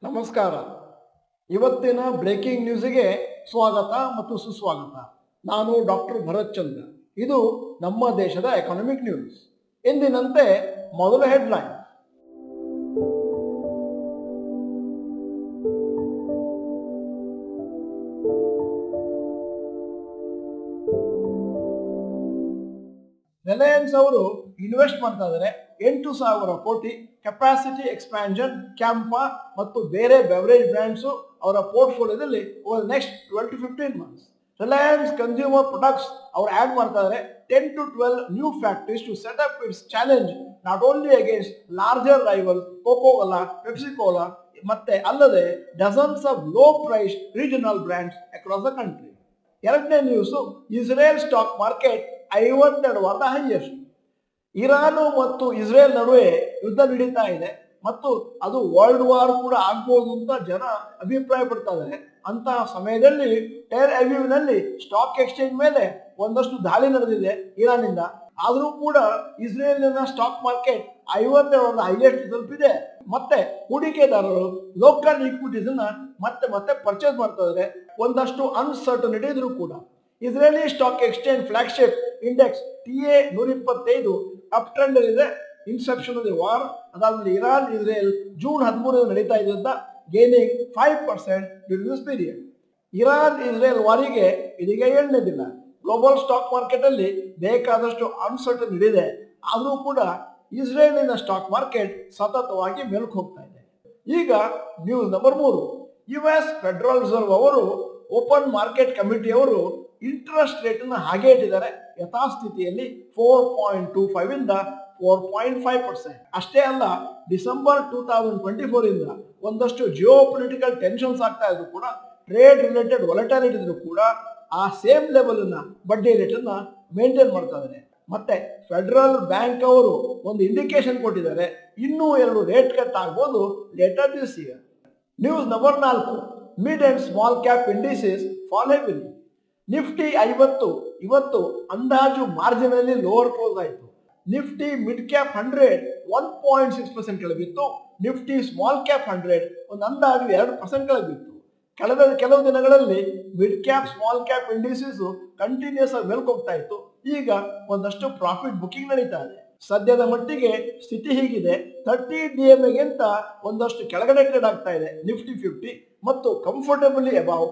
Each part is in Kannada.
ನಮಸ್ಕಾರ. ಇವತ್ತಿನ ಬ್ರೇಕಿಂಗ್ ನ್ಯೂಸ್ಗೆ ಸ್ವಾಗತ ಮತ್ತು ಸುಸ್ವಾಗತ. ನಾನು ಡಾಕ್ಟರ್ ಭರತ್ ಚಂದ್ರ. ಇದು ನಮ್ಮ ದೇಶದ ಎಕನಾಮಿಕ್ ನ್ಯೂಸ್. ಎಂದಿನಂತೆ ಮೊದಲ ಹೆಡ್ಲೈನ್. ರಿಲಯನ್ಸ್ ಅವರು ಇನ್ವೆಸ್ಟ್ ಮಾಡ್ತಾ ಇದ್ದಾರೆ 8,000 ಕೋಟಿ ಕೆಪಾಸಿಟಿ ಎಕ್ಸ್ಪ್ಯಾನ್ಷನ್ ಕ್ಯಾಂಪ ಮತ್ತು ಬೇರೆ ಬೆವರೇಜ್ ಬ್ರ್ಯಾಂಡ್ಸ್ ಅವರ ಪೋರ್ಟ್ಫೋಲಿಯೋದಲ್ಲಿ over next 12 to 15 months. Reliance consumer products ಅವರು ಆಡ್ ಮಾಡ್ತಾ ಇದ್ದಾರೆ 10 to 12 new factories to set up it's challenge not only against larger rival Coca Cola, Pepsi Cola ಮತ್ತೆ ಅಲ್ಲದೆ dozens of low price regional brands across the country. ಎರಡನೇ ನ್ಯೂಸ್, ಇಸ್ರೇಲ್ ಸ್ಟಾಕ್ ಮಾರ್ಕೆಟ್ 52 ವಾರದ ಹೈಯೆಸ್ಟ್. ಇರಾನ್ ಮತ್ತು ಇಸ್ರೇಲ್ ನಡುವೆ ಯುದ್ಧ ನಡೀತಾ ಇದೆ ಮತ್ತು ಅದು ವರ್ಲ್ಡ್ ವಾರ್ ಕೂಡ ಆಗ್ಬೋದು ಅಂತ ಜನ ಅಭಿಪ್ರಾಯ ಪಡ್ತಾ ಇದ್ದಾರೆ. ಅಂತಹ ಸಮಯದಲ್ಲಿ ಟೆಲ್ ಅವೀವ್ನಲ್ಲಿ ಸ್ಟಾಕ್ ಎಕ್ಸ್ಚೇಂಜ್ ಮೇಲೆ ಒಂದಷ್ಟು ದಾಳಿ ನಡೆದಿದೆ ಇರಾನಿಂದ. ಆದರೂ ಕೂಡ ಇಸ್ರೇಲಿನ ಸ್ಟಾಕ್ ಮಾರ್ಕೆಟ್ 52 ವಾರದ ಹೈಯೆಸ್ಟ್ ತಲುಪಿದೆ. ಮತ್ತೆ ಹೂಡಿಕೆದಾರರು ಲೋಕಲ್ ಈಕ್ವಿಟೀಸ್ ಮತ್ತೆ ಪರ್ಚೇಸ್ ಮಾಡ್ತಾ ಇದ್ದಾರೆ. ಒಂದಷ್ಟು ಅನ್ಸರ್ಟನಿಟಿ ಇದ್ರೂ ಕೂಡ Israeli stock exchange flagship index TA 125 up trend ಇದೆ. ಇನ್ಸೆಪ್ಷನ್ ಆಫ್ ದಿ ವಾರ್ ಅದಾದ್ಮೇಲೆ ಇರಾನ್ ಇಸ್ರೇಲ್ ಜೂನ್ 13 ನಡೀತಾ ಇದೆಯಿಂದ gaining 5% during this period. Iran Israel ವಾರಿಗೆ ಇದೀಗ 7ನೇ ದಿನ. ಗ್ಲೋಬಲ್ ಸ್ಟಾಕ್ ಮಾರ್ಕೆಟ್ ಅಲ್ಲಿ ಬೇಕಾದಷ್ಟು ಅನ್ಸರ್ಟನ್ ಇದೆ. ಆದರೂ ಕೂಡ ಇಸ್ರೇಲಿನ ಸ್ಟಾಕ್ ಮಾರ್ಕೆಟ್ ಸತತವಾಗಿ ಮೇಲಕ್ಕೆ ಹೋಗ್ತಾ ಇದೆ. ಈಗ news number 3, US federal reserve ಅವರು ಓಪನ್ ಮಾರ್ಕೆಟ್ ಕಮಿಟಿ ಅವರು ಇಂಟ್ರೆಸ್ಟ್ ರೇಟ್ ಅನ್ನು ಹಾಗೆ ಇಟ್ಟಿದ್ದಾರೆ ಯಥಾಸ್ಥಿತಿಯಲ್ಲಿ 4.25 ಇಂದ 4.5%. ಅಷ್ಟೇ ಅಲ್ಲ, ಡಿಸೆಂಬರ್ 2024 ಇಂದ ಒಂದಷ್ಟು ಜಿಯೋ ಪೊಲಿಟಿಕಲ್ ಟೆನ್ಷನ್ಸ್ ಆಗ್ತಾ ಇದ್ರು ಕೂಡ ಟ್ರೇಡ್ ರಿಲೇಟೆಡ್ ವಾಲಟಾಲಿಟಿ ಇದ್ರು ಕೂಡ ಆ ಸೇಮ್ ಲೆವೆಲ್ ಅನ್ನ ಬಡ್ಡಿ ರೇಟ್ ಅನ್ನ ಮೇಂಟೈನ್ ಮಾಡ್ತಾ ಇದ್ದಾರೆ. ಮತ್ತೆ ಫೆಡರಲ್ ಬ್ಯಾಂಕ್ ಅವರು ಒಂದು ಇಂಡಿಕೇಶನ್ ಕೊಟ್ಟಿದ್ದಾರೆ, ಇನ್ನೂ 2 ರೇಟ್ ಕಟ್ ಆಗ್ಬೋದು later this year. News number 4, mid and small cap indices fall heavily. Nifty 50 ಇವತ್ತು ಅಂದಾಜು ಮಾರ್ಜಿನಲ್ಲಿ ಲೋವರ್ ಕ್ಲೋಸ್ ಆಯಿತು. ನಿಫ್ಟಿ ಮಿಡ್ ಕ್ಯಾಪ್ 100 1.6% ಕೆಳಗಿತ್ತು. ನಿಫ್ಟಿ ಸ್ಮಾಲ್ ಕ್ಯಾಪ್ 100 ಒಂದು ಅಂದಾಜು 2% ಕೆಳಗಿತ್ತು. ಕಳೆದ ಕೆಲವು ದಿನಗಳಲ್ಲಿ mid cap small cap indices continuous ಆಗಿ ಮೇಲ್ಕ್ ಹೋಗ್ತಾ ಇತ್ತು. ಈಗ ಒಂದಷ್ಟು ಪ್ರಾಫಿಟ್ ಬುಕಿಂಗ್ ನಡೀತಾ ಇದೆ. ಸದ್ಯದ ಮಟ್ಟಿಗೆ ಸ್ಥಿತಿ ಹೀಗಿದೆ, 30 DMA ಗಿಂತ ಒಂದಷ್ಟು ಕೆಳಗಡೆ ಟ್ರೇಡ್ ಆಗ್ತಾ ಇದೆ ನಿಫ್ಟಿ 50 ಮತ್ತು comfortably above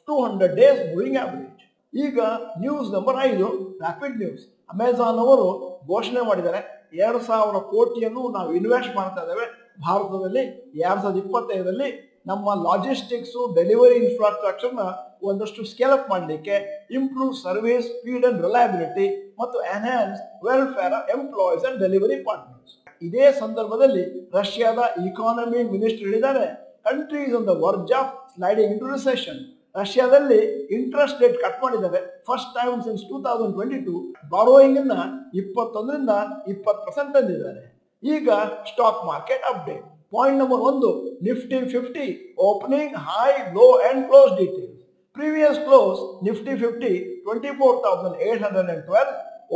200 days moving average. ಈಗ news number 5, rapid news. Amazon ಅವರು ಘೋಷಣೆ ಮಾಡಿದ್ದಾರೆ 2,000 ಕೋಟಿಯನ್ನು ನಾವು ಇನ್ವೆಸ್ಟ್ ಮಾಡ್ತಾ ಇದ್ದೇವೆ ಭಾರತದಲ್ಲಿ 2025ರಲ್ಲಿ ನಮ್ಮ ಲಾಜಿಸ್ಟಿಕ್ಸ್ ಡೆಲಿವರಿ ಇನ್ಫ್ರಾಸ್ಟ್ರಕ್ಚರ್ನ ಒಂದಷ್ಟು ಸ್ಕೇಲ್ ಅಪ್ ಮಾಡಲಿಕ್ಕೆ, improve service speed and reliability ಮತ್ತು enhance welfare employees and delivery partners. ಇದೇ ಸಂದರ್ಭದಲ್ಲಿ ರಷ್ಯಾದ ಇಕಾನಮಿ ಮಿನಿಸ್ಟರ್ ಹೇಳಿದ್ದಾರೆ country is on the verge of sliding into recession. ರಷ್ಯಾದಲ್ಲಿ ಇಂಟ್ರೆಸ್ಟ್ ರೇಟ್ ಕಟ್ ಮಾಡಿದ್ದಾರೆ ಫಸ್ಟ್ ಟೈಮ್ ಸಿನ್ಸ್ 2022. ಬಾರೋಯಿಂಗ್ ಅನ್ನ 21ರಿಂದ 20% ತಂದಿದ್ದಾರೆ. ಈಗ stock market update. Point number 1, Nifty 50 opening high low and close details. Previous close Nifty 50 24,812,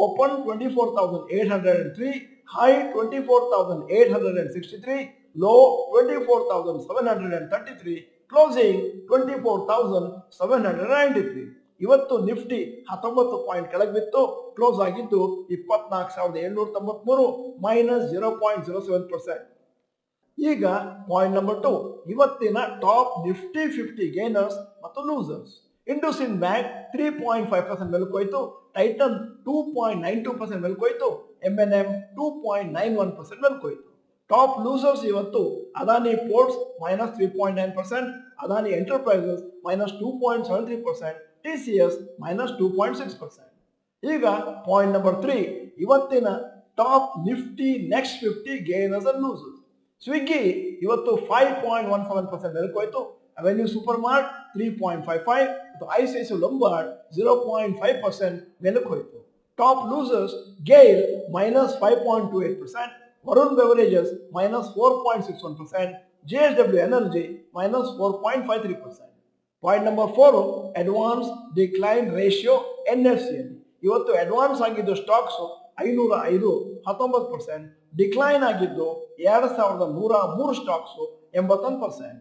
open 24,803, high 24,863, low 24,733, closing 24,793. ಇವತ್ತು ನಿಫ್ಟಿ 19 ಪಾಯಿಂಟ್ ಕೆಳಗೆ ಬಿತ್ತು, ಕ್ಲೋಸ್ ಆಗಿದ್ದು 24,793 -0.07%. ಈಗ ಪಾಯಿಂಟ್ ನಂಬರ್ 2, ಇವತ್ತಿನ ಟಾಪ್ ನಿಫ್ಟಿ 50 ಗೇನರ್ಸ್ ಮತ್ತು ಲೂಸರ್ಸ್. ಇಂಡಸ್ಇಂಡ್ ಬ್ಯಾಂಕ್ 3.5% ಮೇಲ್ಕೋಯ್ತು, ಟೈಟನ್ 2.92% ಮೇಲ್ಕೋಯ್ತು, M&M 2.91% ಮೇಲ್ಕೋಯ್ತು. ಟಾಪ್ ಲೂಸರ್ಸ್ ಇವತ್ತು Adani ports -3.9%, Adani enterprises -2.73%, TCS -2.6%. ಈಗ ಪಾಯಿಂಟ್ ನಂಬರ್ 3, ಇವತ್ತಿನ top Nifty next 50 gainers and losers. Swiggy ಇವತ್ತು 5.17% ಮೇಲ್ಕೋಯ್ತು, ಅವೆನ್ಯೂ ಸೂಪರ್ ಮಾರ್ಟ್ 3.55 ಮತ್ತು ICICI ಲೊಂಬಾರ್ಡ್ 0.5% ಮೇಲಕ್ಕೆ ಹೋಯಿತು. Top losers GAIL -5.28%, Varun Beverages -4.61%, JSW Energy -4.53%. Point number 4, advance decline ratio NSE. ಇವತ್ತು ಅಡ್ವಾನ್ಸ್ ಆಗಿದ್ದು ಸ್ಟಾಕ್ಸ್ 505 19%, ಡಿಕ್ಲೈನ್ ಆಗಿದ್ದು 2103 stocks 81%.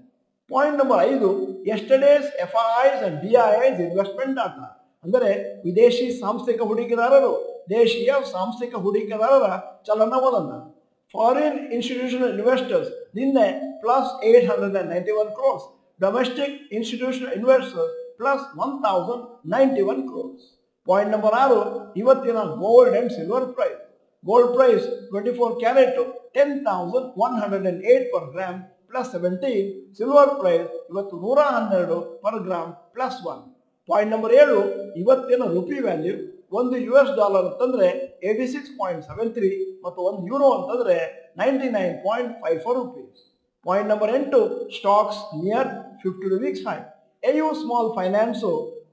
Point number 5 yesterday's FIIs and DIIs investment data. ಅಂದರೆ ವಿದೇಶಿ ಸಾಂಸ್ಥಿಕ ಹೂಡಿಕೆದಾರರು ದೇಶೀಯ ಸಾಂಸ್ಥಿಕ ಹೂಡಿಕೆದಾರರ ಚಲನವಲನ. ಫಾರಿನ್ ಇನ್ಸ್ಟಿಟ್ಯೂಷನಲ್ ಇನ್ವೆಸ್ಟರ್ಸ್ ನಿನ್ನೆ plus 891 crores, domestic institutional investors plus 1091 crores. Point number 6 ಇವತ್ತಿನ gold and silver price. Gold price 24 carat 10,108 per gram plus 17. Silver price ಇವತ್ತು 112 per gram plus 1. Point number 7 ಇವತ್ತಿನ ರುಪಿ ವ್ಯಾಲ್ಯೂ $1 ಅಂತಂದ್ರೆ 86.73 ಮತ್ತು €1 ಅಂತಂದ್ರೆ 99.54 rupees. Point number 8 stocks near 52 weeks high. AU small finance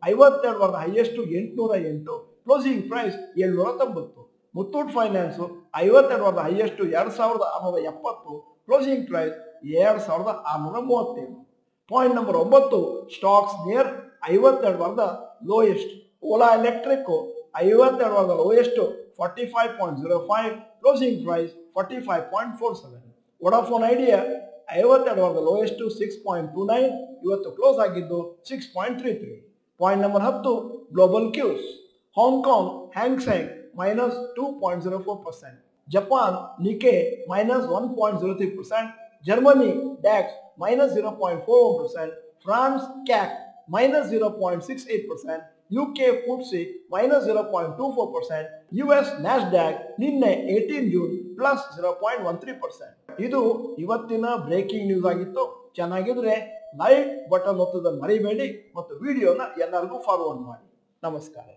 52 ವಾರದ highest 808, closing price 790. Muthoot finance 52 ವಾರದ highest 2670, closing price 2637. Point number 9 stocks near 52 ವಾರದ ಲೋಯೆಸ್ಟ್. ಓಲಾ ಎಲೆಕ್ಟ್ರಿಕ್ 52 ವಾರದ lowest 45.05, closing price 45.47. Vodafone Idea 52 ವಾರದ ಲೋಯೆಸ್ಟ್ 6.29, ಇವತ್ತು ಕ್ಲೋಸ್ ಆಗಿದ್ದು 6.33. Point number 10 global cues. Hong Kong Hang Seng -2.04%, Japan Nikkei -1.03%, Germany ducks -0.41%, France CAC -0.68%, UK FTSE -0.24%, US Nasdaq ನಿನ್ನೆ 18 ಜೂನ್ ಪ್ಲಸ್ 0.13%. ಇದು ಇವತ್ತಿನ ಬ್ರೇಕಿಂಗ್ ನ್ಯೂಸ್ ಆಗಿತ್ತು. ಚೆನ್ನಾಗಿದ್ರೆ ಲೈಕ್ ಬಟನ್ ಒತ್ತೋದನ್ನು ಮರಿಬೇಡಿ ಮತ್ತು ವಿಡಿಯೋನ ಎಲ್ಲರಿಗೂ ಫಾರ್ವರ್ಡ್ ಮಾಡಿ. ನಮಸ್ಕಾರ.